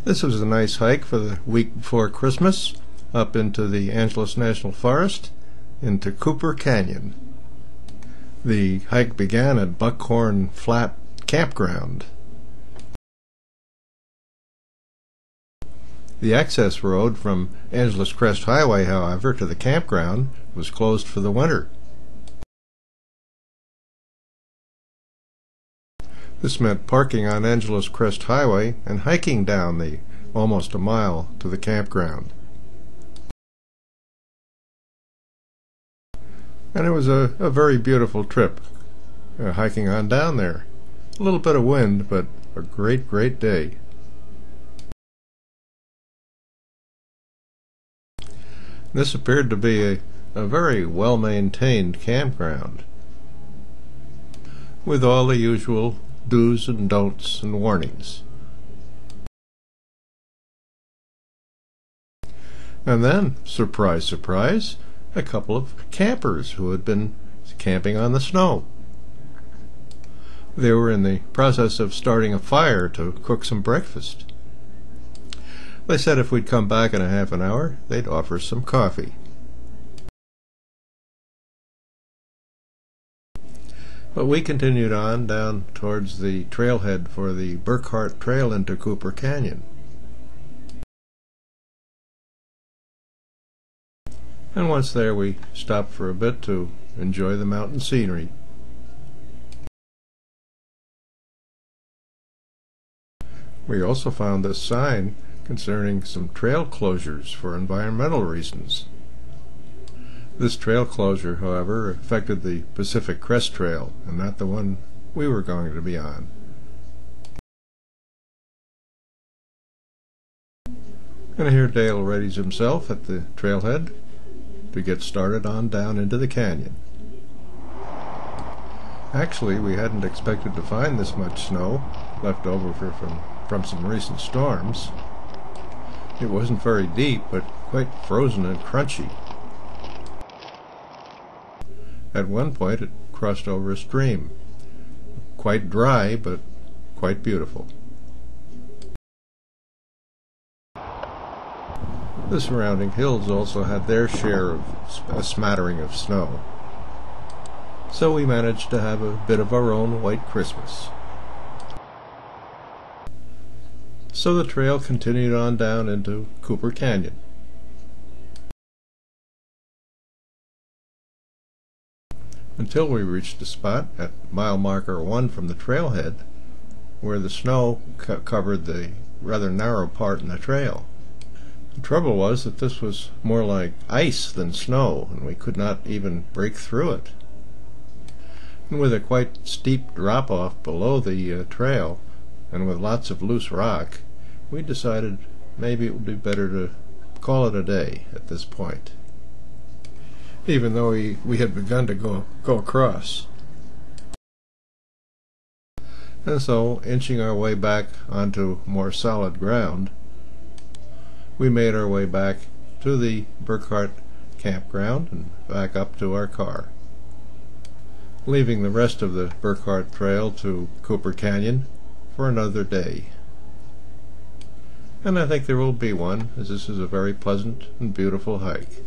This was a nice hike for the week before Christmas, up into the Angeles National Forest, into Cooper Canyon. The hike began at Buckhorn Flat Campground. The access road from Angeles Crest Highway, however, to the campground was closed for the winter. This meant parking on Angeles Crest Highway and hiking down the almost a mile to the campground. And it was a very beautiful trip, hiking on down there. A little bit of wind, but a great day. This appeared to be a very well-maintained campground, with all the usual do's and don'ts and warnings. And then, surprise, surprise, a couple of campers who had been camping on the snow. They were in the process of starting a fire to cook some breakfast. They said if we'd come back in a half an hour, they'd offer some coffee. But we continued on down towards the trailhead for the Burkhart Trail into Cooper Canyon. And once there, we stopped for a bit to enjoy the mountain scenery. We also found this sign concerning some trail closures for environmental reasons. This trail closure, however, affected the Pacific Crest Trail and not the one we were going to be on. And here Dale readies himself at the trailhead to get started on down into the canyon. Actually, we hadn't expected to find this much snow left over from some recent storms. It wasn't very deep, but quite frozen and crunchy. At one point it crossed over a stream. Quite dry, but quite beautiful. The surrounding hills also had their share of a smattering of snow. So we managed to have a bit of our own white Christmas. So the trail continued on down into Cooper Canyon. Until we reached a spot at mile marker 1 from the trailhead where the snow covered the rather narrow part in the trail. The trouble was that this was more like ice than snow, and we could not even break through it. And with a quite steep drop-off below the trail, and with lots of loose rock, we decided maybe it would be better to call it a day at this point, even though we had begun to go across. And so, inching our way back onto more solid ground, we made our way back to the Burkhart campground and back up to our car, leaving the rest of the Burkhart Trail to Cooper Canyon for another day. And I think there will be one, as this is a very pleasant and beautiful hike.